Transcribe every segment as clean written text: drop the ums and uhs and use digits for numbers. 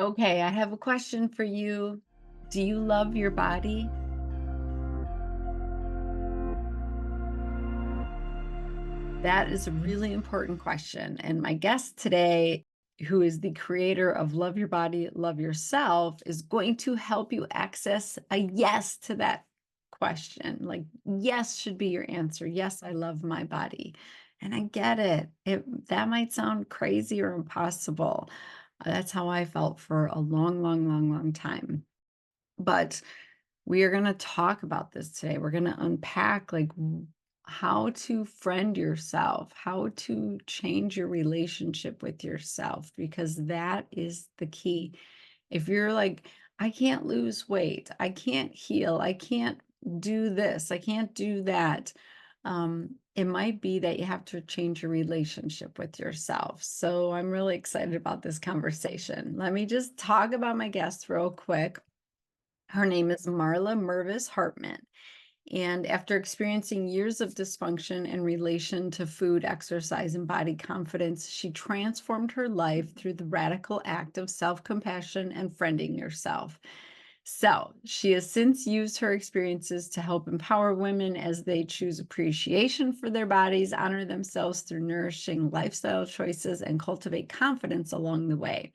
Okay, I have a question for you. Do you love your body? That is a really important question. And my guest today, who is the creator of Love Your Body, Love Yourself, is going to help you access a yes to that question. Like, yes should be your answer. Yes, I love my body. And I get it. That might sound crazy or impossible. That's how I felt for a long, long, long, long time. But we are going to talk about this today. We're going to unpack how to friend yourself, how to change your relationship with yourself, because that is the key. If you're like, I can't lose weight, I can't heal, I can't do this, I can't do that. It might be that you have to change your relationship with yourself. So I'm really excited about this conversation. Let me just talk about my guest real quick. Her name is Marla Mervis-Hartmann. And after experiencing years of dysfunction in relation to food, exercise, and body confidence, she transformed her life through the radical act of self compassion and friending yourself. So, she has since used her experiences to help empower women as they choose appreciation for their bodies, honor themselves through nourishing lifestyle choices, and cultivate confidence along the way.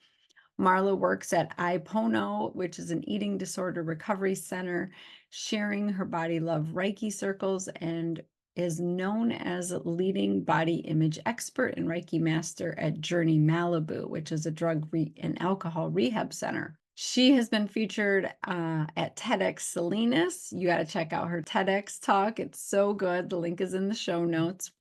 Marla works at IPONO, which is an eating disorder recovery center, sharing her body love Reiki circles, and is known as leading body image expert and Reiki master at Journey Malibu, which is a and alcohol rehab center. She has been featured at TEDx Salinas. You got to check out her TEDx talk. It's so good. The link is in the show notes.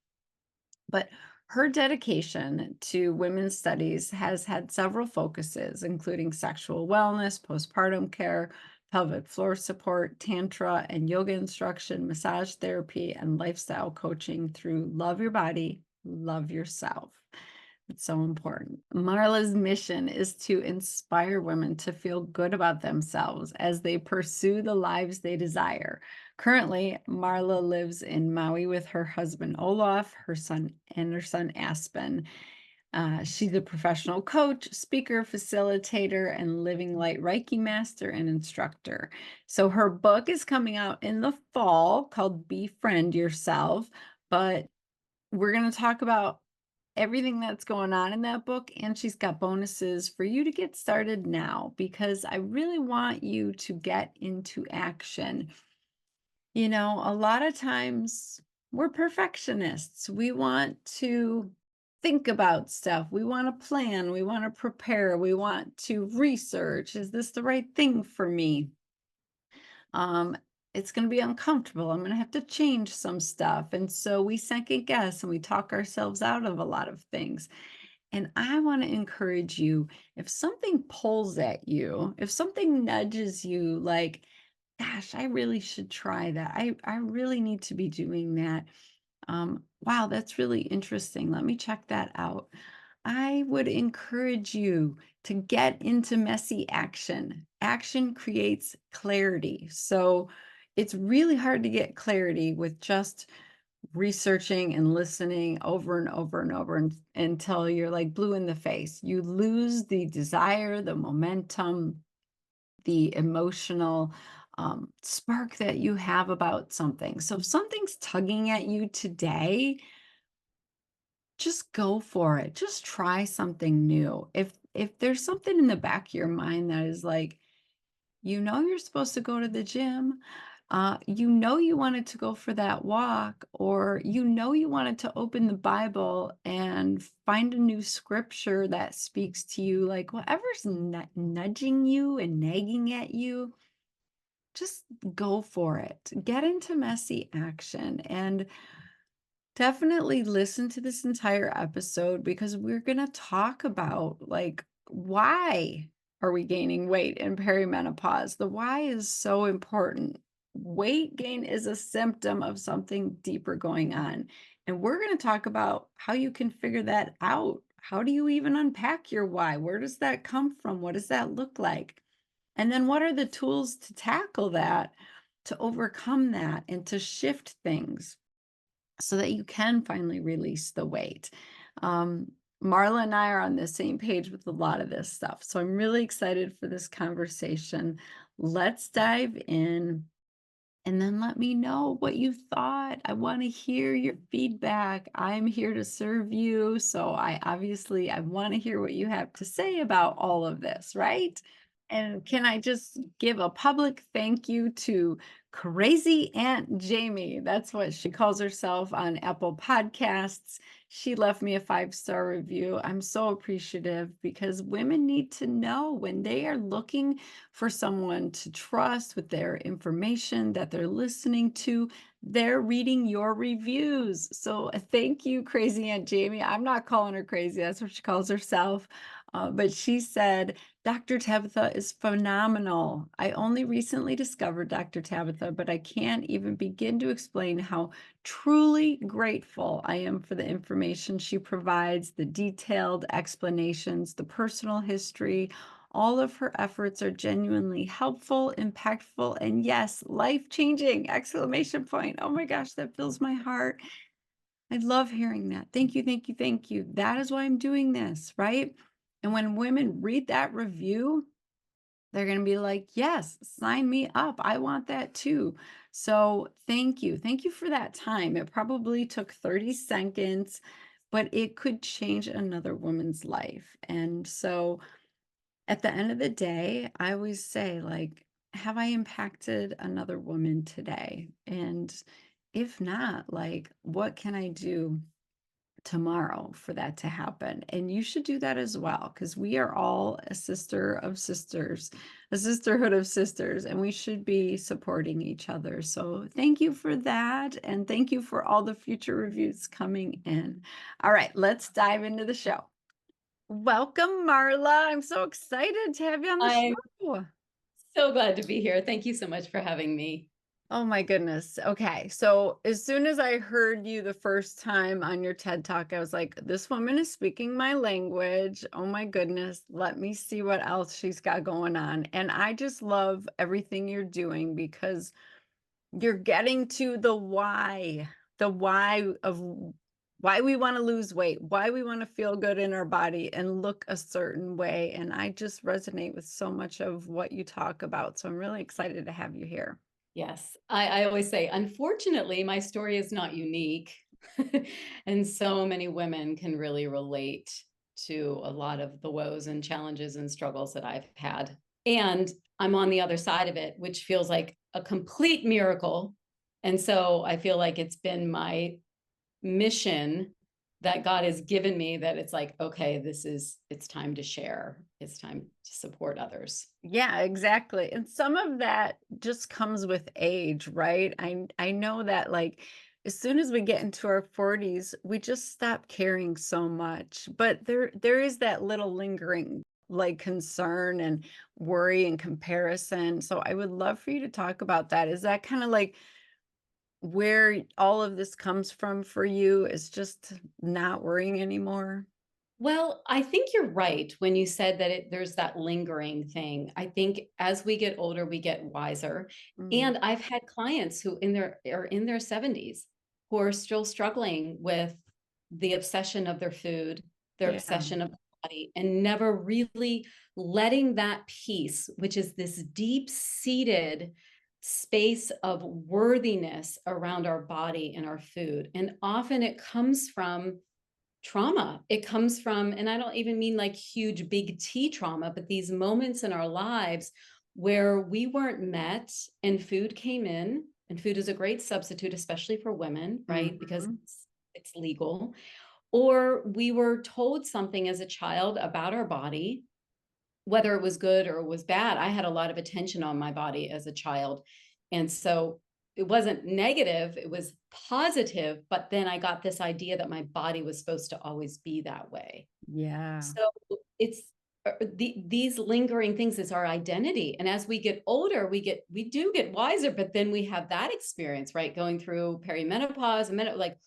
But her dedication to women's studies has had several focuses, including sexual wellness, postpartum care, pelvic floor support, tantra and yoga instruction, massage therapy, and lifestyle coaching through Love Your Body, Love Yourself. It's so important. Marla's mission is to inspire women to feel good about themselves as they pursue the lives they desire. Currently, Marla lives in Maui with her husband Olaf, her son, and her son Aspen. She's a professional coach, speaker, facilitator, and living light Reiki master and instructor. So her book is coming out in the fall called Befriend Yourself, but we're going to talk about everything that's going on in that book, and she's got bonuses for you to get started now because I really want you to get into action. You know, a lot of times we're perfectionists. We want to think about stuff. We want to plan. We want to prepare. We want to research. Is this the right thing for me? Um, it's going to be uncomfortable. I'm going to have to change some stuff. And so we second guess and we talk ourselves out of a lot of things. And I want to encourage you, if something pulls at you, if something nudges you like, gosh, I really should try that. I really need to be doing that. Wow, that's really interesting. Let me check that out. I would encourage you to get into messy action. Action creates clarity. So it's really hard to get clarity with just researching and listening over and over and over until you're like blue in the face. You lose the desire, the momentum, the emotional spark that you have about something. So if something's tugging at you today, just go for it. Just try something new. If there's something in the back of your mind that is like, you know you're supposed to go to the gym, you know you wanted to go for that walk, or you know you wanted to open the Bible and find a new scripture that speaks to you, like whatever's nudging you and nagging at you, just go for it. Get into messy action and definitely listen to this entire episode because we're going to talk about like why are we gaining weight in perimenopause? The why is so important. Weight gain is a symptom of something deeper going on. And we're going to talk about how you can figure that out. How do you even unpack your why? Where does that come from? What does that look like? And then what are the tools to tackle that, to overcome that, and to shift things so that you can finally release the weight? Marla and I are on the same page with a lot of this stuff. So I'm really excited for this conversation. Let's dive in. And then let me know what you thought. I want to hear your feedback. I'm here to serve you. So I want to hear what you have to say about all of this, right? And can I just give a public thank you to Crazy Aunt Jamie? That's what she calls herself on Apple Podcasts. She left me a 5-star review. I'm so appreciative because women need to know when they are looking for someone to trust with their information that they're listening to, they're reading your reviews. So thank you, Crazy Aunt Jamie. I'm not calling her crazy. That's what she calls herself. But she said, Dr. Tabitha is phenomenal. I only recently discovered Dr. Tabitha, but I can't even begin to explain how truly grateful I am for the information she provides, the detailed explanations, the personal history. All of her efforts are genuinely helpful, impactful, and yes, life-changing! Exclamation point. Oh my gosh, that fills my heart. I love hearing that. Thank you, thank you, thank you. That is why I'm doing this, right? And when women read that review, they're going to be like, yes, sign me up. I want that too. So thank you. Thank you for that time. It probably took 30 seconds, but it could change another woman's life. And so at the end of the day, I always say, like, have I impacted another woman today? And if not, like, what can I do tomorrow for that to happen? And you should do that as well, because we are all a sister of sisters, a sisterhood of sisters, and we should be supporting each other. So thank you for that. And thank you for all the future reviews coming in. All right, let's dive into the show. Welcome, Marla. I'm so excited to have you on the I'm show. so glad to be here. Thank you so much for having me. Oh my goodness. Okay. So as soon as I heard you the first time on your TED Talk, I was like, this woman is speaking my language. Oh my goodness. Let me see what else she's got going on. And I just love everything you're doing because you're getting to the why of why we want to lose weight, why we want to feel good in our body and look a certain way. And I just resonate with so much of what you talk about. So I'm really excited to have you here. Yes, I always say, unfortunately, my story is not unique. And so many women can really relate to a lot of the woes and challenges and struggles that I've had. And I'm on the other side of it, which feels like a complete miracle. And so I feel like it's been my mission that God has given me that it's like, okay, it's time to share. It's time to support others. Yeah, exactly. And some of that just comes with age, right? I know that like as soon as we get into our 40s, we just stop caring so much. But there is that little lingering like concern and worry and comparison. So I would love for you to talk about that. Is that kind of like where all of this comes from for you, is just not worrying anymore? Well, I think you're right when you said that there's that lingering thing. I think as we get older, we get wiser. Mm, And I've had clients who are in their 70s who are still struggling with the obsession of their food, their yeah. obsession of the body, and never really letting that peace, which is this deep-seated space of worthiness around our body and our food. And often it comes from trauma. It comes from, and I don't even mean like huge big T trauma, but these moments in our lives where we weren't met and food came in, and food is a great substitute, especially for women, right? Because Mhm. it's legal. Or we were told something as a child about our body, whether it was good or it was bad. I had a lot of attention on my body as a child. And so it wasn't negative, it was positive. But then I got this idea that my body was supposed to always be that way. Yeah. So it's these lingering things is our identity. And as we get older, we do get wiser, but then we have that experience, right? Going through perimenopause and like,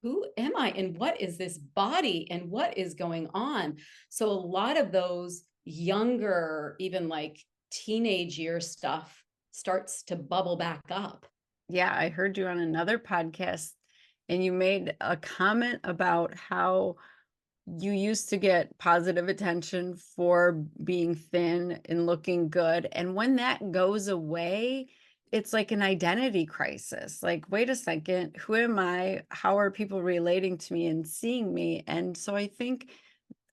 who am I and what is this body and what is going on? So a lot of those younger, even like teenage year stuff starts to bubble back up. Yeah, I heard you on another podcast and you made a comment about how you used to get positive attention for being thin and looking good. And when that goes away, it's like an identity crisis. Like, wait a second, who am I? How are people relating to me and seeing me? And so I think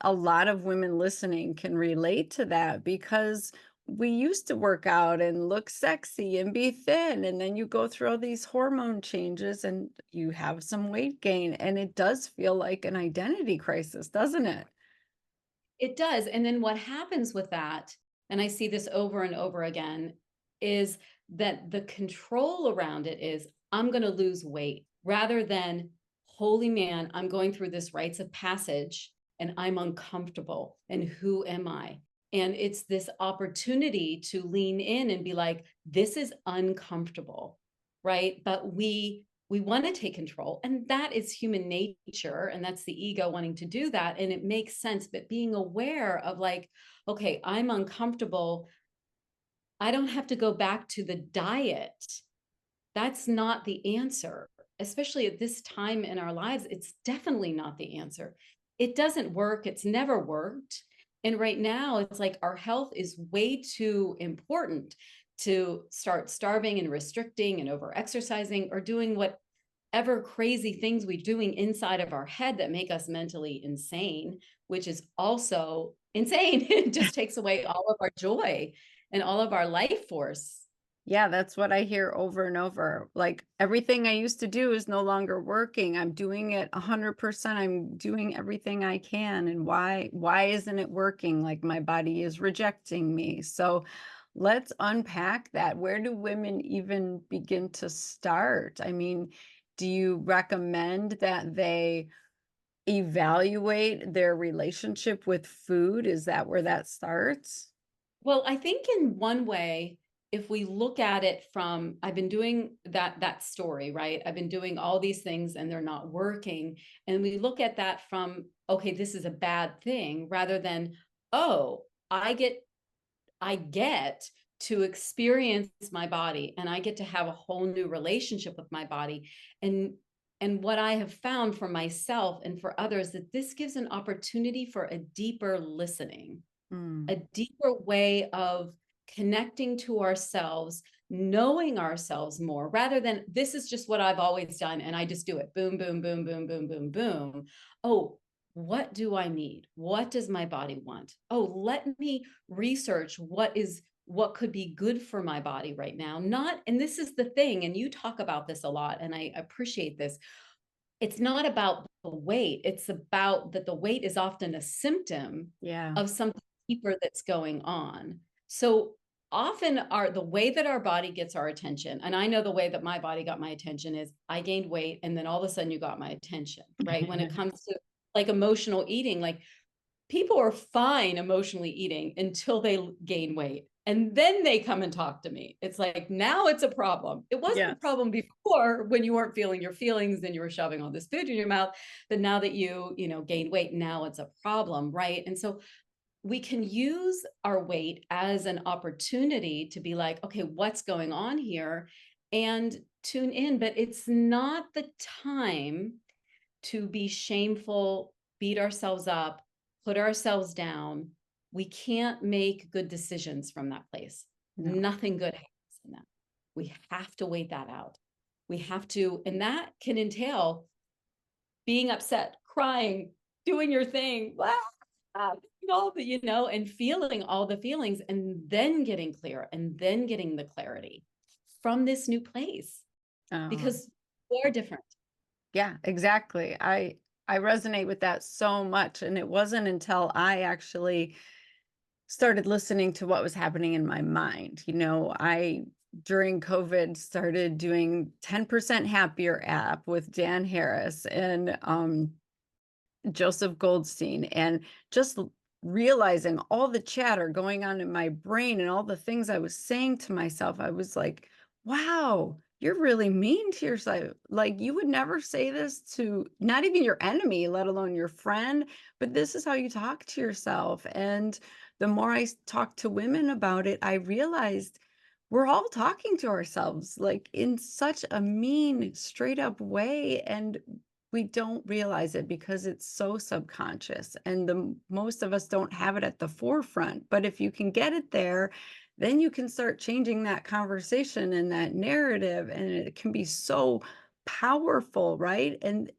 a lot of women listening can relate to that because we used to work out and look sexy and be thin, and then you go through all these hormone changes and you have some weight gain, and it does feel like an identity crisis, doesn't it? It does, and then what happens with that, and I see this over and over again, is that the control around it is, "I'm gonna lose weight," rather than, "Holy man, I'm going through this rites of passage, and I'm uncomfortable, and who am I?" And it's this opportunity to lean in and be like, "This is uncomfortable," right? But we want to take control, and that is human nature, and that's the ego wanting to do that, and it makes sense. But being aware of like, okay, I'm uncomfortable, I don't have to go back to the diet. That's not the answer, especially at this time in our lives. It's definitely not the answer. It doesn't work, it's never worked. And right now it's like our health is way too important to start starving and restricting and over exercising or doing what ever crazy things we're doing inside of our head that make us mentally insane, which is also insane. It just takes away all of our joy and all of our life force. Yeah, that's what I hear over and over. Like, everything I used to do is no longer working. I'm doing it 100%. I'm doing everything I can. And why isn't it working? Like, my body is rejecting me. So let's unpack that. Where do women even begin to start? I mean, do you recommend that they evaluate their relationship with food? Is that where that starts? Well, I think in one way, if we look at it from, I've been doing that story, right? I've been doing all these things and they're not working. And we look at that from, okay, this is a bad thing, rather than, oh, I get to experience my body, and I get to have a whole new relationship with my body. And what I have found for myself and for others, that this gives an opportunity for a deeper listening, Mm, a deeper way of connecting to ourselves, knowing ourselves more, rather than this is just what I've always done and I just do it. Boom, boom, boom, boom, boom, boom, boom. Oh, what do I need? What does my body want? Oh, let me research what could be good for my body right now. Not, and this is the thing, and you talk about this a lot, and I appreciate this. It's not about the weight. It's about that the weight is often a symptom yeah. of something deeper that's going on. So often the way that our body gets our attention, and I know the way that my body got my attention is I gained weight and then all of a sudden you got my attention, right? When it comes to like emotional eating, like people are fine emotionally eating until they gain weight. And then they come and talk to me. It's like, now it's a problem. It wasn't a Yes. problem before when you weren't feeling your feelings and you were shoving all this food in your mouth. But now that gain weight, now it's a problem, right? And so we can use our weight as an opportunity to be like, okay, what's going on here? And tune in. But it's not the time to be shameful, beat ourselves up, put ourselves down. We can't make good decisions from that place. No. Nothing good happens in that. We have to wait that out. We have to, and that can entail being upset, crying, doing your thing, all the, and feeling all the feelings, and then getting clear, and then getting the clarity from this new place Oh. because we're different. Yeah, exactly. I resonate with that so much, and it wasn't until I actually started listening to what was happening in my mind. I during COVID started doing 10% Happier app with Dan Harris and Joseph Goldstein, and just realizing all the chatter going on in my brain and all the things I was saying to myself, I was like, wow, you're really mean to yourself. Like, you would never say this to not even your enemy, let alone your friend, but this is how you talk to yourself. And the more talked to women about it, I realized we're all talking to ourselves like in such a mean, straight up way. And we don't realize it because it's so subconscious, and most of us don't have it at the forefront. But if you can get it there, then you can start changing that conversation and that narrative, and it can be so powerful, right? And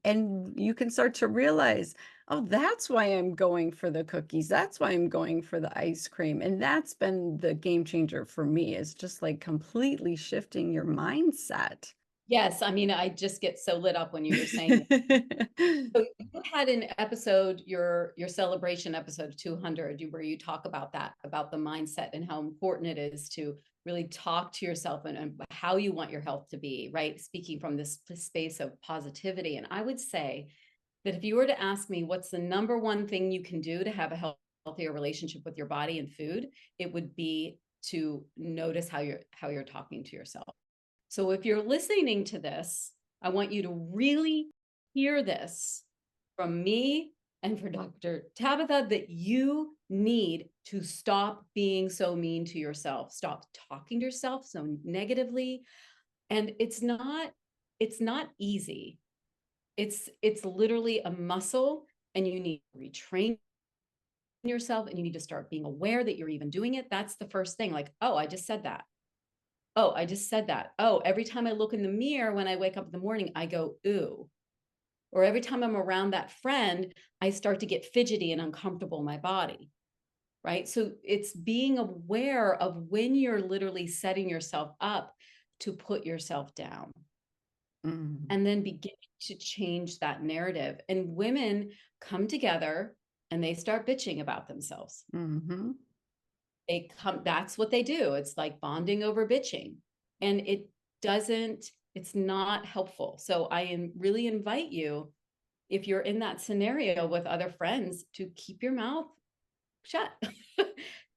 you can start to realize, oh, that's why I'm going for the cookies. That's why I'm going for the ice cream. And that's been the game changer for me, is just like completely shifting your mindset. Yes, I mean, I just get so lit up when you were saying that. So you had an episode, your celebration episode 200, where you talk about that, about the mindset and how important it is to really talk to yourself and how you want your health to be, right? Speaking from this space of positivity. And I would say that if you were to ask me what's the number one thing you can do to have a healthier relationship with your body and food, it would be to notice how you're talking to yourself. So if you're listening to this, I want you to really hear this from me and for Dr. Tabitha, that you need to stop being so mean to yourself. Stop talking to yourself so negatively. And it's not easy. It's literally a muscle, and you need to retrain yourself, and you need to start being aware that you're even doing it. That's the first thing. Like, oh, I just said that. Oh, I just said that. Oh, every time I look in the mirror when I wake up in the morning, I go, ooh. Or every time I'm around that friend, I start to get fidgety and uncomfortable in my body. Right. So it's being aware of when you're literally setting yourself up to put yourself down, Mm, and then begin to change that narrative. And women come together and they start bitching about themselves. mhm. That's what they do. It's like bonding over bitching. And it's not helpful. So really invite you, if you're in that scenario with other friends, to keep your mouth shut.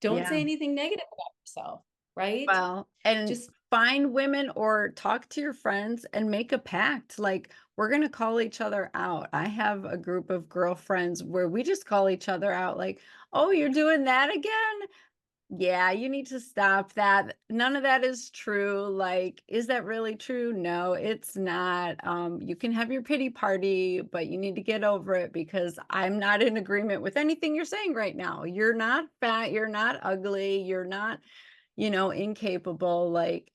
Don't Yeah. say anything negative about yourself, right? Well, and Just find women or talk to your friends and make a pact. Like, we're going to call each other out. I have a group of girlfriends where we just call each other out, like, oh, you're doing that again? Yeah, you need to stop that. None of that is true. Like, is that really true? No, it's not. You can have your pity party, but you need to get over it, because I'm not in agreement with anything you're saying right now. You're not fat, you're not ugly, you're not, incapable, like,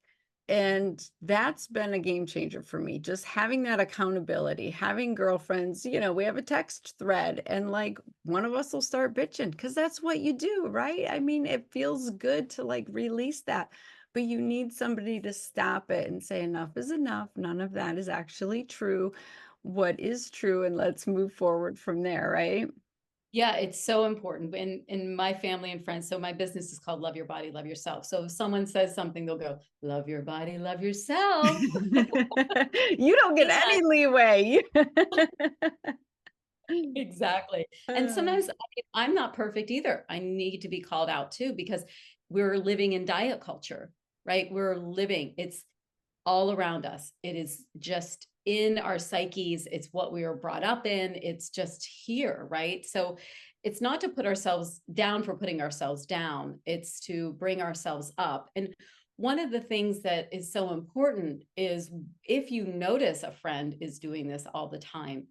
and that's been a game changer for me. Just having that accountability, having girlfriends, we have a text thread, and like one of us will start bitching because that's what you do, right? I mean, it feels good to like release that, but you need somebody to stop it and say, enough is enough. None of that is actually true. What is true? And let's move forward from there, right? Yeah, it's so important in my family and friends. So my business is called Love Your Body, Love Yourself. So if someone says something, they'll go, love your body, love yourself. You don't get And any leeway. exactly. And sometimes I'm not perfect either. I need to be called out too, because we're living in diet culture, right? It's all around us. It is just in our psyches. It's what we were brought up in. It's just here, right? So it's not to put ourselves down for putting ourselves down. It's to bring ourselves up. And one of the things that is so important is, if you notice a friend is doing this all the time,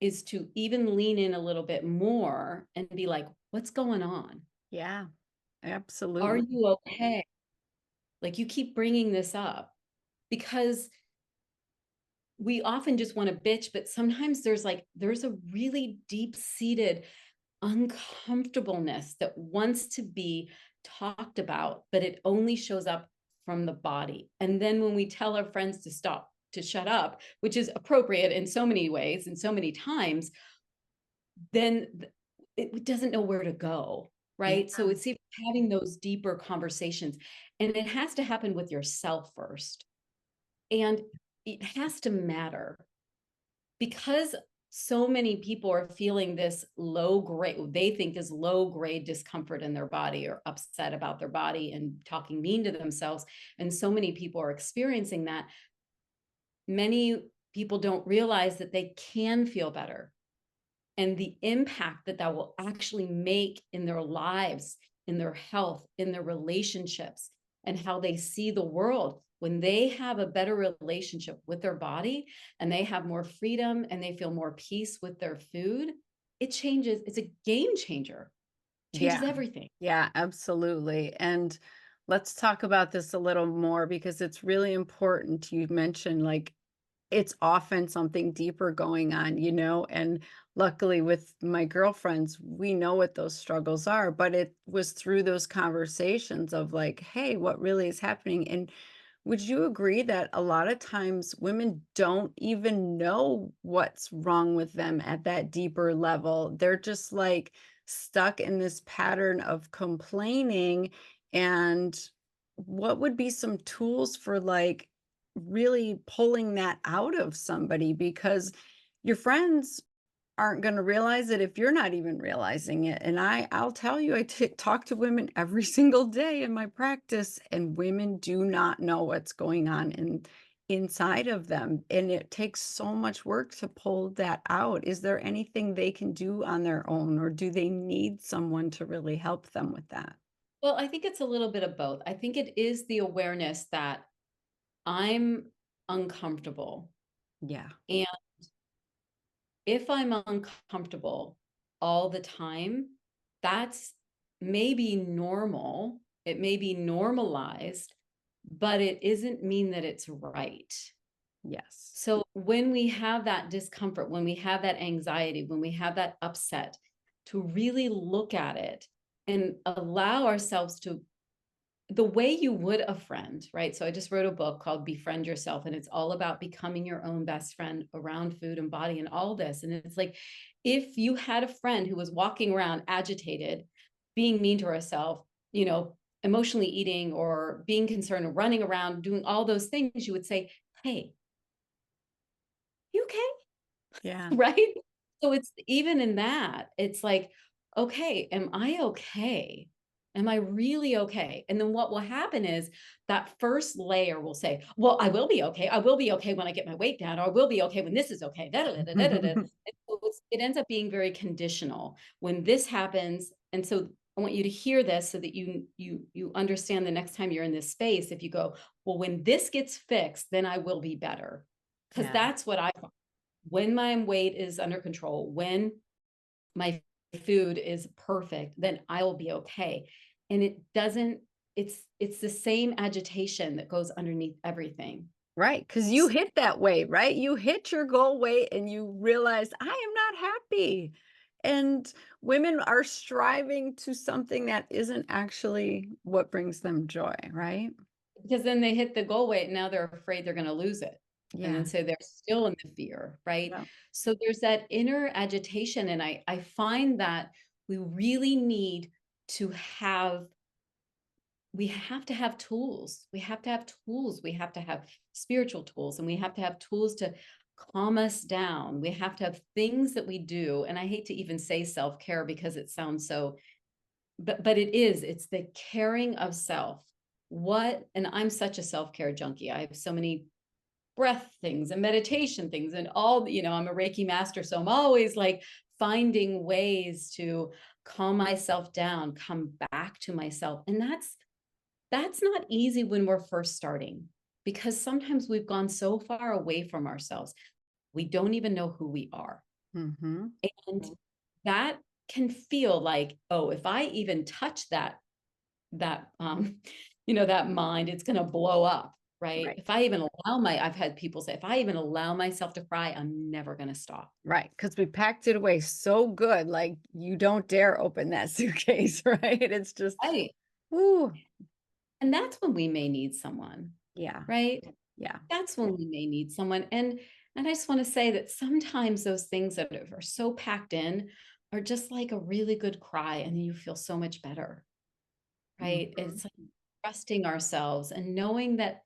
is to even lean in a little bit more and be like, what's going on? Yeah, Are absolutely. you okay? Like, you keep bringing this up because we often just want to bitch, but sometimes there's a really deep seated uncomfortableness that wants to be talked about, but it only shows up from the body. And then when we tell our friends to stop, to shut up, which is appropriate in so many ways and so many times, then it doesn't know where to go. Yeah. Right. So it's even having those deeper conversations, and it has to happen with yourself first. And it has to matter, because so many people are feeling this low grade, they think is low grade discomfort in their body, or upset about their body and talking mean to themselves. And so many people are experiencing that. Many people don't realize that they can feel better, and the impact that will actually make in their lives, in their health, in their relationships. and how they see the world. When they have a better relationship with their body and they have more freedom and they feel more peace with their food, it changes. It's a game changer, changes Yeah. everything. Yeah, absolutely. And let's talk about this a little more because it's really important. You mentioned like it's often something deeper going on, and luckily with my girlfriends, we know what those struggles are, but it was through those conversations of like, hey, what really is happening? And would you agree that a lot of times women don't even know what's wrong with them at that deeper level? They're just like stuck in this pattern of complaining. And what would be some tools for like really pulling that out of somebody? Because your friends aren't gonna realize it if you're not even realizing it, and I'll tell you, I talk to women every single day in my practice, and women do not know what's going on inside of them, and it takes so much work to pull that out. Is there anything they can do on their own, or do they need someone to really help them with that? Well, I think it's a little bit of both. I think it is the awareness that I'm uncomfortable. Yeah. And if I'm uncomfortable all the time, that's maybe normal. It may be normalized, but it isn't mean that it's right. Yes. So when we have that discomfort, when we have that anxiety, when we have that upset, to really look at it and allow ourselves to, the way you would a friend, right? So I just wrote a book called Befriend Yourself, and it's all about becoming your own best friend around food and body and all this. And it's like, if you had a friend who was walking around agitated, being mean to herself, emotionally eating or being concerned or running around doing all those things, you would say, hey, you okay? Yeah. Right? So it's even in that, it's like, okay, am I okay? Am I really okay? And then what will happen is that first layer will say, well, I will be okay. I will be okay when I get my weight down, or I will be okay when this is okay. Da, da, da, da, da, da. And so it ends up being very conditional when this happens. And so I want you to hear this so that you understand the next time you're in this space. If you go, well, when this gets fixed, then I will be better. Because Yeah. that's what I, when my weight is under control, when my food is perfect, then I will be okay. And it doesn't, it's the same agitation that goes underneath everything. Right, because you hit that weight, right? You hit your goal weight and you realize, "I am not happy." And women are striving to something that isn't actually what brings them joy, right? Because then they hit the goal weight and now they're afraid they're going to lose it. And Yeah, then so they're still in the fear, right? yeah. So there's that inner agitation. And I find that we really need to have, we have to have tools. We have to have tools. We have to have spiritual tools, and we have to have tools to calm us down. We have to have things that we do. And I hate to even say self-care because it sounds so, but it is, it's the caring of self. And I'm such a self-care junkie. I have so many breath things and meditation things and all, I'm a Reiki master. So I'm always like finding ways to calm myself down, come back to myself. And that's not easy when we're first starting, because sometimes we've gone so far away from ourselves, we don't even know who we are. Mhm. And that can feel like, oh, if I even touch that that mind, it's going to blow up, right? Right, If I even I've had people say, if I even allow myself to cry, I'm never going to stop. right, because we packed it away so good, like, you don't dare open that suitcase, right? It's just, Right. ooh, And that's when we may need someone, yeah, right? yeah. That's when we may need someone. And I just want to say that sometimes those things that are so packed in are just like a really good cry, and then you feel so much better, right? Mhm. It's like trusting ourselves and knowing that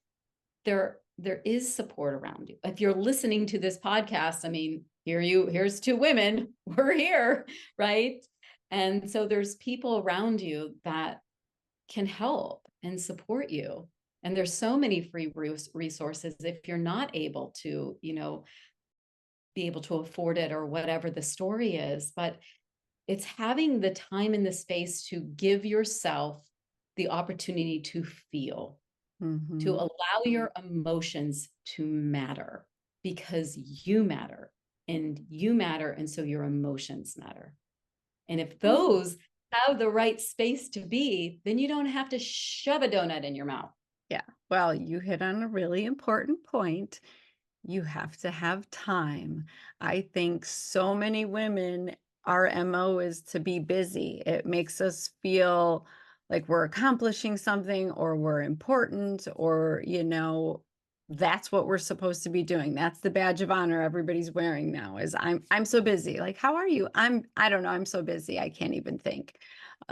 there is support around you. If you're listening to this podcast, I mean, here's two women, we're here, right? And so there's people around you that can help and support you. And there's so many free resources if you're not able to, be able to afford it or whatever the story is. But it's having the time and the space to give yourself the opportunity to feel, to Mhm. allow your emotions to matter because you matter and you matter. And so your emotions matter. And if Ooh. those have the right space to be, then you don't have to shove a donut in your mouth. Yeah. Well, you hit on a really important point. You have to have time. I think so many women, our MO is to be busy. It makes us feel like we're accomplishing something or we're important or, that's what we're supposed to be doing. That's the badge of honor everybody's wearing now is I'm so busy. Like, how are you? I don't know, I'm so busy. I can't even think.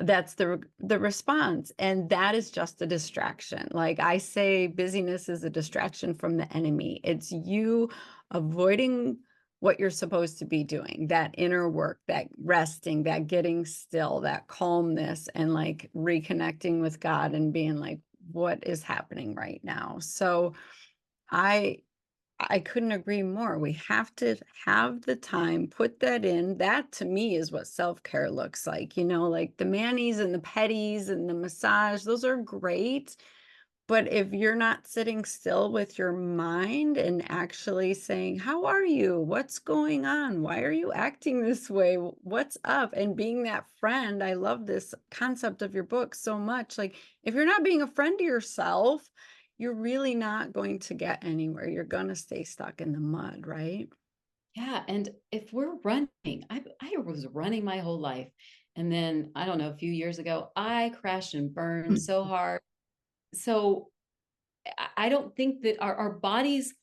That's the response, and that is just a distraction. Like I say, busyness is a distraction from the enemy. It's you avoiding what you're supposed to be doing, that inner work, that resting, that getting still, that calmness, and like reconnecting with God and being like, what is happening right now? So I I couldn't agree more. We have to have the time, put that in. That to me is what self-care looks like, like the manis and the pedis and the massage, those are great. But if you're not sitting still with your mind and actually saying, "How are you? What's going on? Why are you acting this way? What's up?" And being that friend, I love this concept of your book so much. Like, if you're not being a friend to yourself, you're really not going to get anywhere. You're going to stay stuck in the mud, right? Yeah. And if we're running, I was running my whole life. And then I don't know, a few years ago, I crashed and burned so hard. So I don't think that our bodies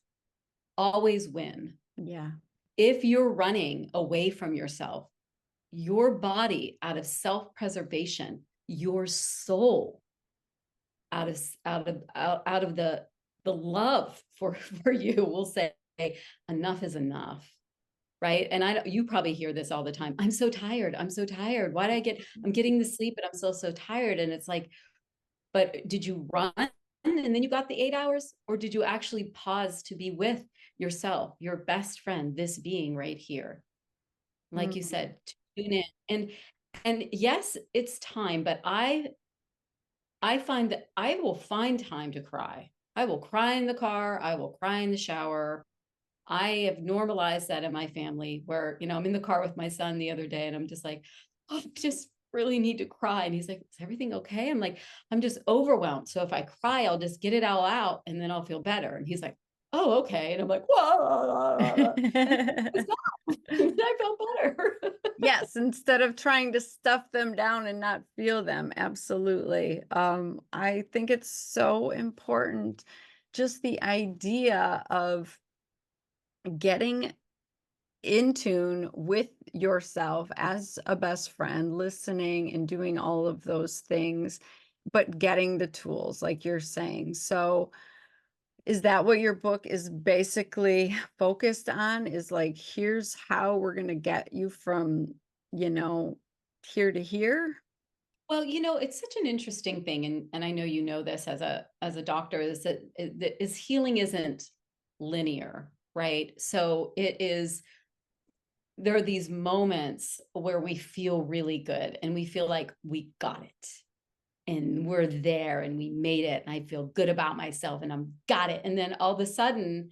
always win. Yeah. If you're running away from yourself, your body out of self-preservation, your soul out of the love for you will say enough is enough, right? And you probably hear this all the time. I'm so tired. I'm so tired. Why did I'm getting the sleep, but I'm still so tired. And it's like, but did you run and then you got the 8 hours? Or did you actually pause to be with yourself, your best friend, this being right here? Like you Mm. said, tune in. And yes, it's time, but I find that I will find time to cry. I will cry in the car. I will cry in the shower. I have normalized that in my family where, I'm in the car with my son the other day and I'm just like, oh, I just really need to cry. And he's like, is everything okay? I'm like, I'm just overwhelmed. So if I cry, I'll just get it all out and then I'll feel better. And he's like, oh, okay. And I'm like, whoa. And it's gone. And I felt better. Yes, instead of trying to stuff them down and not feel them, absolutely. I think it's so important, just the idea of getting in tune with yourself as a best friend, listening and doing all of those things, but getting the tools, like you're saying. So, is that what your book is basically focused on? Is like, here's how we're gonna get you from, you know, here to here? Well, it's such an interesting thing, and I know you know this as a doctor, is that is healing isn't linear, right? So there are these moments where we feel really good and we feel like we got it and we're there and we made it and I feel good about myself and I'm got it. And then all of a sudden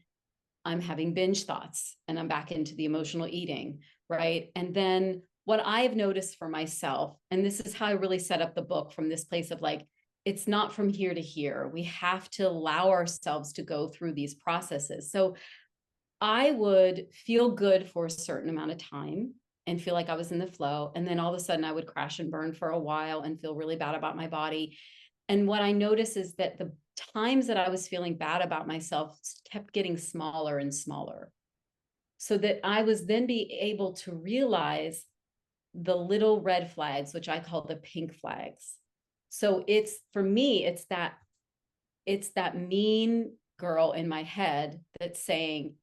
I'm having binge thoughts and I'm back into the emotional eating, right? And then what I've noticed for myself, and this is how I really set up the book from this place of like, it's not from here to here. We have to allow ourselves to go through these processes. So I would feel good for a certain amount of time and feel like I was in the flow. And then all of a sudden I would crash and burn for a while and feel really bad about my body. And what I noticed is that the times that I was feeling bad about myself kept getting smaller and smaller. So that I was then be able to realize the little red flags, which I call the pink flags. So it's for me, it's that mean girl in my head that's saying,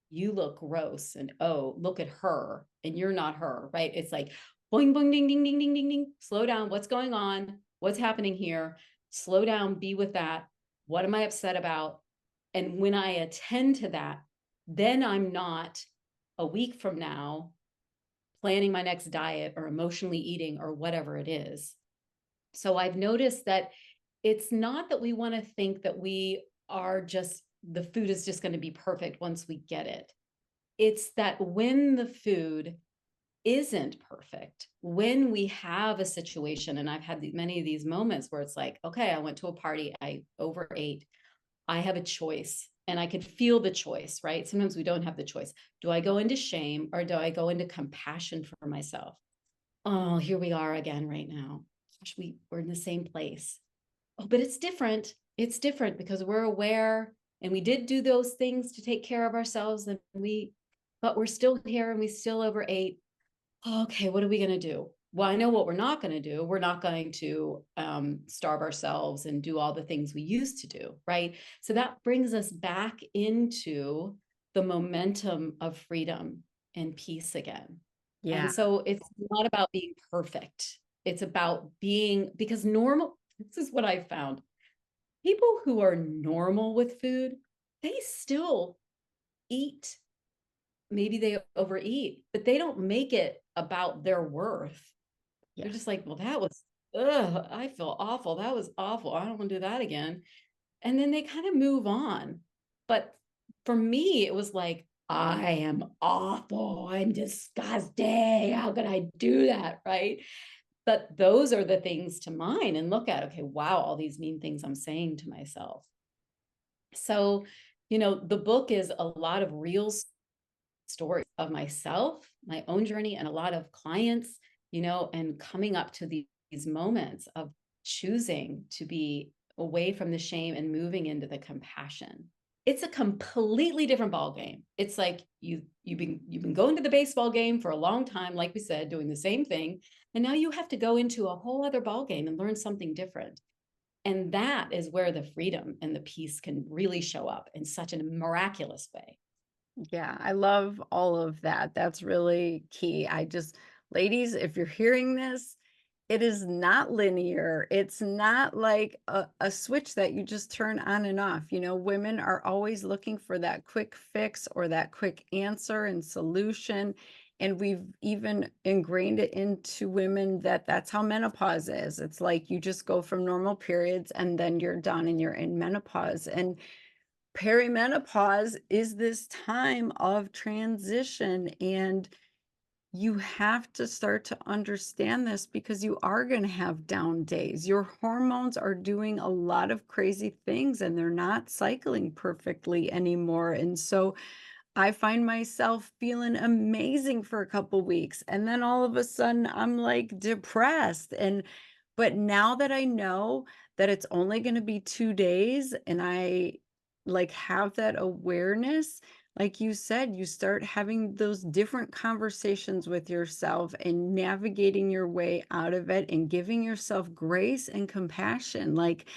you look gross and oh, look at her and you're not her, right? It's like boing, boing, ding, ding, ding, ding, ding, ding. Slow down. What's going on? What's happening here? Slow down, be with that. What am I upset about? And when I attend to that, then I'm not a week from now planning my next diet or emotionally eating or whatever it is. So I've noticed that it's not that we want to think that we are just, the food is just going to be perfect once we get it. It's that when the food isn't perfect, when we have a situation, and I've had many of these moments where it's like, okay, I went to a party, I overate, I have a choice, and I could feel the choice, right? Sometimes we don't have the choice. Do I go into shame or do I go into compassion for myself? Oh, here we are again right now. Gosh, we're in the same place. Oh, but it's different. It's different because we're aware and we did do those things to take care of ourselves, and but we're still here and we still overate. Okay, what are we going to do? Well, I know what we're not going to do. We're not going to starve ourselves and do all the things we used to do, right? So that brings us back into the momentum of freedom and peace again. And Yeah. so it's not about being perfect. It's about being, because normal, this is what I found. People who are normal with food, they still eat. Maybe they overeat, but they don't make it about their worth. They're Yes. just like, well, that was, ugh, I feel awful. That was awful. I don't want to do that again. And then they kind of move on. But for me, it was like, I am awful. I'm disgusting. How could I do that? Right. But those are the things to mind and look at, okay, wow, all these mean things I'm saying to myself. So, the book is a lot of real stories of myself, my own journey, and a lot of clients, and coming up to these moments of choosing to be away from the shame and moving into the compassion. It's a completely different ball game. It's like you've been going to the baseball game for a long time, like we said, doing the same thing, and now you have to go into a whole other ball game and learn something different. And that is where the freedom and the peace can really show up in such a miraculous way. Yeah, I love all of that. That's really key. Ladies, if you're hearing this, it is not linear. It's not like a switch that you just turn on and off. Women are always looking for that quick fix or that quick answer and solution. And we've even ingrained it into women that that's how menopause is. It's like you just go from normal periods and then you're done and you're in menopause. And perimenopause is this time of transition, and you have to start to understand this because you are going to have down days. Your hormones are doing a lot of crazy things and they're not cycling perfectly anymore. And so I find myself feeling amazing for a couple weeks, and then all of a sudden I'm like depressed. But now that I know that it's only going to be 2 days and I like have that awareness, like you said, you start having those different conversations with yourself and navigating your way out of it and giving yourself grace and compassion. Like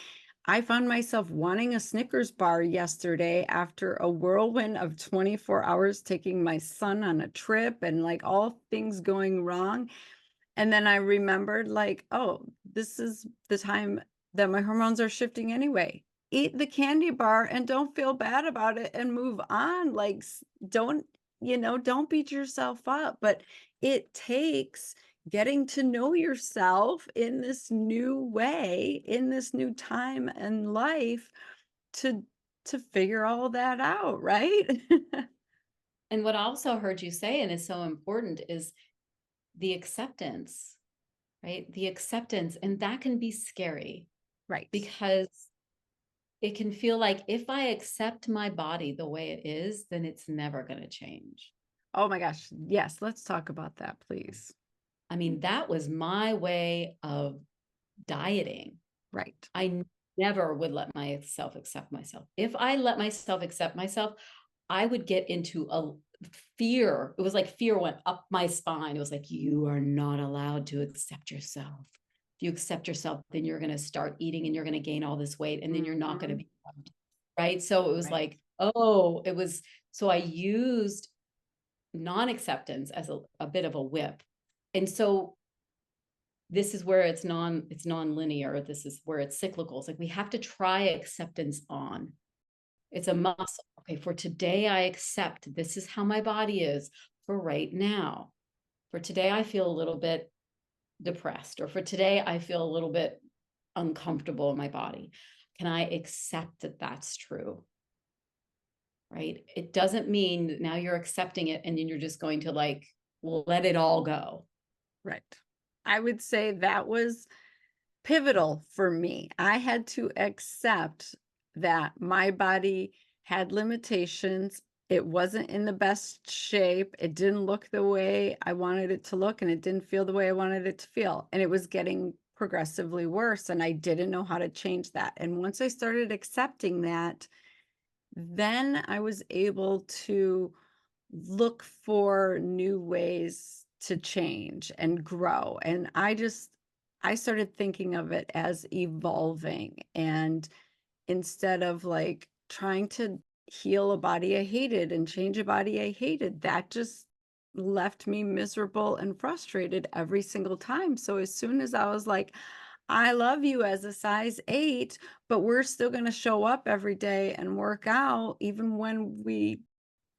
I found myself wanting a Snickers bar yesterday after a whirlwind of 24 hours taking my son on a trip and like all things going wrong. And then I remembered, like, oh, this is the time that my hormones are shifting anyway. Eat the candy bar and don't feel bad about it and move on. Like, don't, don't beat yourself up. But it takes getting to know yourself in this new way, in this new time and life to figure all that out, right? And what I also heard you say, and is so important, is the acceptance, right? The acceptance. And that can be scary Right. because it can feel like if I accept my body the way it is, then it's never going to change. Oh my gosh. Yes, let's talk about that, please. I mean, that was my way of dieting. Right. I never would let myself accept myself. If I let myself accept myself, I would get into a fear. It was like fear went up my spine. It was like, you are not allowed to accept yourself. If you accept yourself, then you're going to start eating and you're going to gain all this weight and then you're not going to Mhm. be loved. Right. So it was Right. like, oh, so I used non acceptance as a bit of a whip. And so this is where it's non-linear. This is where it's cyclical. It's like we have to try acceptance on. It's a muscle. Okay, for today, I accept this is how my body is for right now. For today, I feel a little bit depressed, or for today, I feel a little bit uncomfortable in my body? Can I accept that that's true? Right? It doesn't mean that now you're accepting it and then you're just going to like let it all go. Right. I would say that was pivotal for me. I had to accept that my body had limitations. It wasn't in the best shape. It didn't look the way I wanted it to look, and it didn't feel the way I wanted it to feel. And it was getting progressively worse, and I didn't know how to change that. And once I started accepting that, then I was able to look for new ways to change and grow. And I started thinking of it as evolving. And instead of like trying to heal a body I hated and change a body I hated, that just left me miserable and frustrated every single time. So as soon as I was like, I love you as a size 8, but we're still going to show up every day and work out, even when we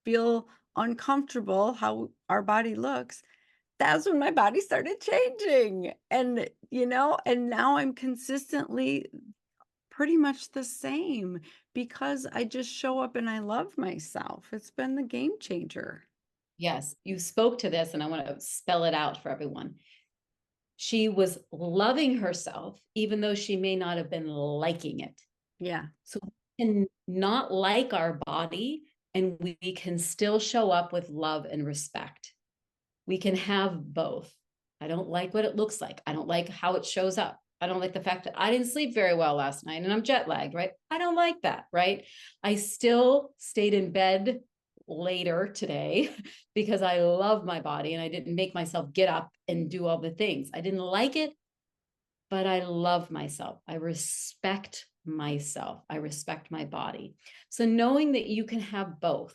feel uncomfortable how our body looks, that's when my body started changing. And now I'm consistently pretty much the same because I just show up and I love myself. It's been the game changer. Yes, you spoke to this, and I want to spell it out for everyone. She was loving herself, even though she may not have been liking it. Yeah, So we can not like our body, and we can still show up with love and respect. We can have both. I don't like what it looks like. I don't like how it shows up. I don't like the fact that I didn't sleep very well last night and I'm jet lagged, right? I don't like that, right? I still stayed in bed later today because I love my body and I didn't make myself get up and do all the things. I didn't like it, but I love myself. I respect myself. I respect my body. So knowing that you can have both,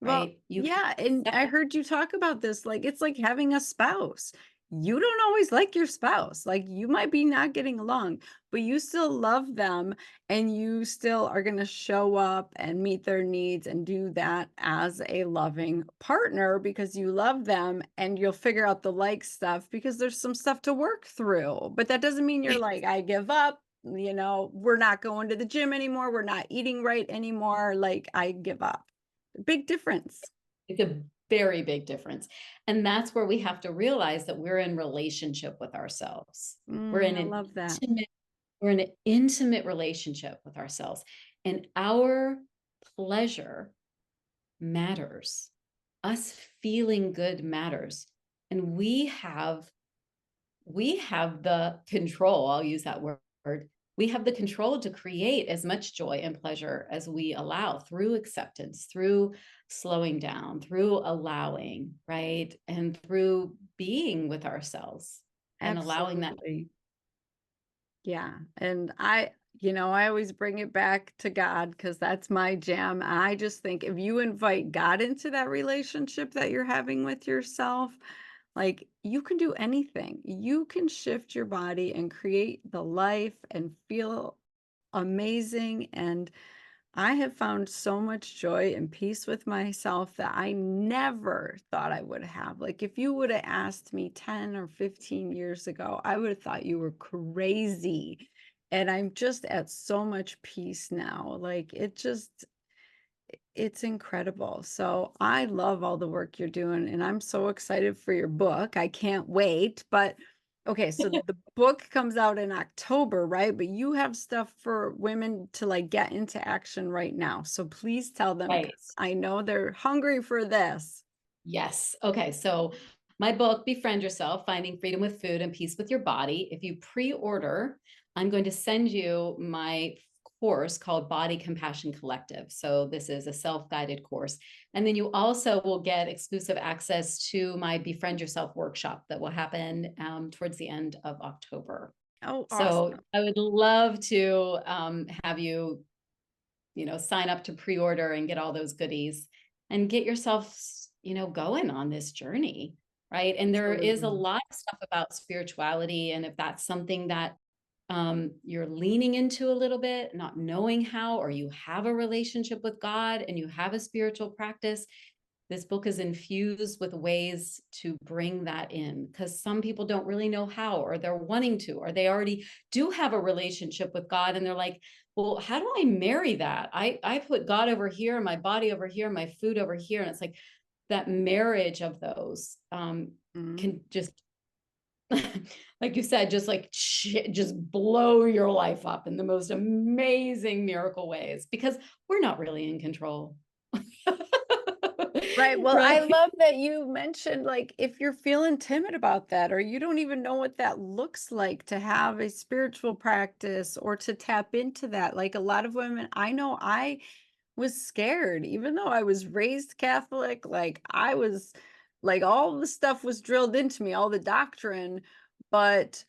well, right? You can yeah, and accept. I heard you talk about this, like, it's like having a spouse. You don't always like your spouse, like, you might be not getting along, but you still love them, and you still are gonna show up and meet their needs and do that as a loving partner because you love them, and you'll figure out the like stuff because there's some stuff to work through, but that doesn't mean you're like, "I give up," "We're not going to the gym anymore, we're not eating right anymore," like, "I give up." Big difference. It's a very big difference. And that's where we have to realize that we're in relationship with ourselves. We're in I an love that. intimate, we're in an intimate relationship with ourselves. And our pleasure matters. Us feeling good matters. And we have the control, I'll use that word. We have the control to create as much joy and pleasure as we allow through acceptance, through slowing down, through allowing, right? And through being with ourselves and allowing that. Absolutely. Yeah, and I always bring it back to God because that's my jam. I just think if you invite God into that relationship that you're having with yourself, like, you can do anything. You can shift your body and create the life and feel amazing, and I have found so much joy and peace with myself that I never thought I would have. Like, if you would have asked me 10 or 15 years ago, I would have thought you were crazy. And I'm just at so much peace now. Like, it's incredible. So I love all the work you're doing, and I'm so excited for your book. I can't wait. But okay, so the book comes out in October, right? But you have stuff for women to like get into action right now. So please tell them Right. because I know they're hungry for this. Yes. Okay. So my book, Befriend Yourself, Finding Freedom with Food and Peace with Your Body. If you pre-order, I'm going to send you my course called Body Compassion Collective. So this is a self-guided course. And then you also will get exclusive access to my Befriend Yourself workshop that will happen towards the end of October. Oh, So awesome. I would love to have you, sign up to pre-order and get all those goodies and get yourself, going on this journey, right? And there is a Absolutely. lot of stuff about spirituality, and if that's something that you're leaning into a little bit, not knowing how, or you have a relationship with God and you have a spiritual practice, this book is infused with ways to bring that in, because some people don't really know how, or they're wanting to, or they already do have a relationship with God and they're like, well, how do I marry that? I put God over here, my body over here, my food over here. And it's like that marriage of those Mhm. can just, like you said, just like just blow your life up in the most amazing miracle ways, because we're not really in control. Right. Well, I Right. love that you mentioned, like, if you're feeling timid about that, or you don't even know what that looks like to have a spiritual practice or to tap into that. Like, a lot of women I know, I was scared, even though I was raised Catholic, like, I was like, all the stuff was drilled into me, all the doctrine, but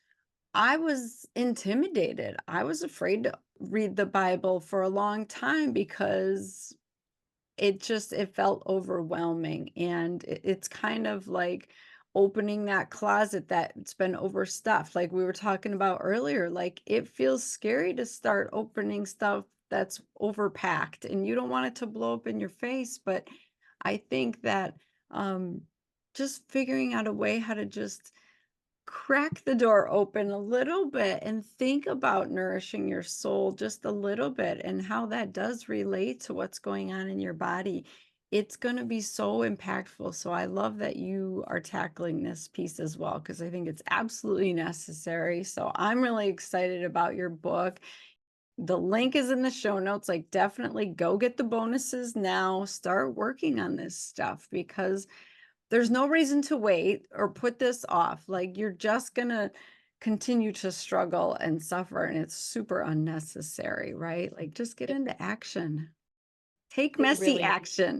I was intimidated. I was afraid to read the Bible for a long time because it felt overwhelming, and it's kind of like opening that closet that's been overstuffed, like we were talking about earlier. Like, it feels scary to start opening stuff that's overpacked, and you don't want it to blow up in your face. But I think that um just figuring out a way how to just crack the door open a little bit and think about nourishing your soul just a little bit and how that does relate to what's going on in your body. It's going to be so impactful. So I love that you are tackling this piece as well, because I think it's absolutely necessary. So I'm really excited about your book. The link is in the show notes. Like, definitely go get the bonuses now. Start working on this stuff, because there's no reason to wait or put this off. Like, you're just gonna continue to struggle and suffer, and it's super unnecessary, right? Like, just get It, into action. Take it messy really, action.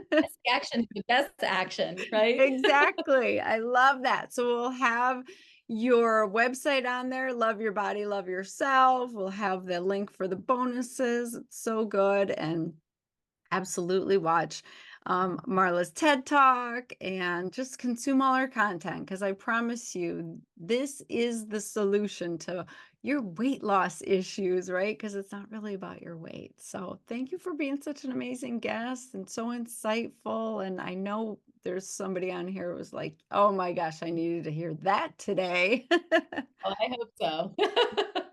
best action is the best action, right? Exactly. I love that. So we'll have your website on there, Love Your Body, Love Yourself. We'll have the link for the bonuses. It's so good. And absolutely watch Marla's TED Talk and just consume all her content, because I promise you, this is the solution to your weight loss issues, right? Because it's not really about your weight. So thank you for being such an amazing guest and so insightful. And I know there's somebody on here who was like, oh my gosh, I needed to hear that today. Oh, I hope so.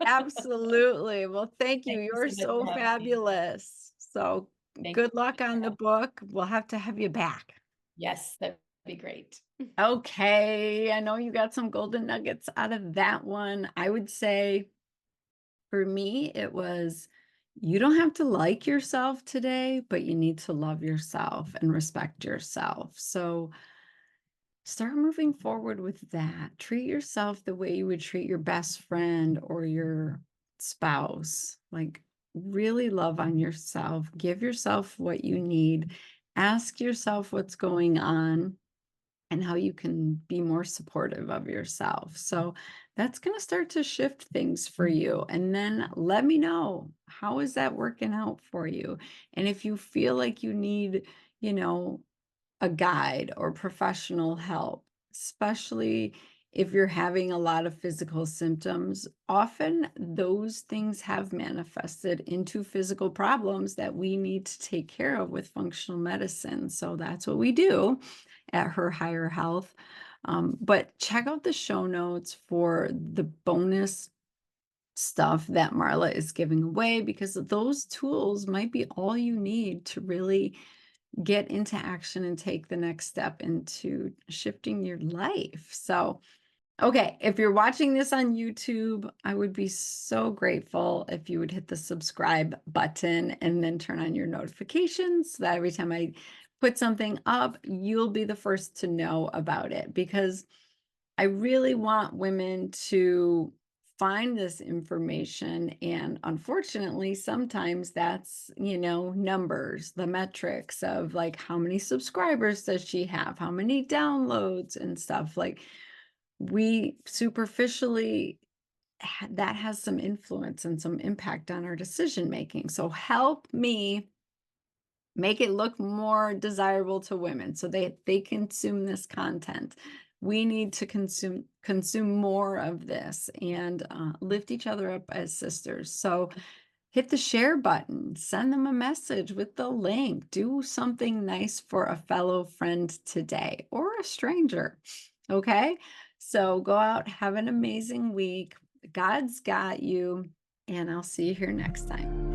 Absolutely. Well, thank you. Thank you You're so much so for having me. fabulous. So Thank good you luck for on the having me. book. We'll have you back. Yes, that'd be great. Okay. I know you got some golden nuggets out of that one. I would say for me, it was, you don't have to like yourself today, but you need to love yourself and respect yourself. So start moving forward with that. Treat yourself the way you would treat your best friend or your spouse. Like, really love on yourself. Give yourself what you need. Ask yourself what's going on and how you can be more supportive of yourself. So that's going to start to shift things for you. And then let me know, how is that working out for you? And if you feel like you need, you know, a guide or professional help, especially if you're having a lot of physical symptoms. Often those things have manifested into physical problems that we need to take care of with functional medicine. So that's what we do at Her Higher Health. But check out the show notes for the bonus stuff that Marla is giving away, because those tools might be all you need to really get into action and take the next step into shifting your life. So, okay, if you're watching this on YouTube, I would be so grateful if you would hit the subscribe button and then turn on your notifications so that every time I put something up, you'll be the first to know about it, because I really want women to find this information. And unfortunately, sometimes that's, numbers, the metrics of like, how many subscribers does she have? How many downloads and stuff. Like, we superficially, that has some influence and some impact on our decision making. So help me make it look more desirable to women so they consume this content. We need to consume more of this and lift each other up as sisters. So Hit the share button, send them a message with the link, do something nice for a fellow friend today or a stranger. Okay. So go out, have an amazing week. God's got you, and I'll see you here next time.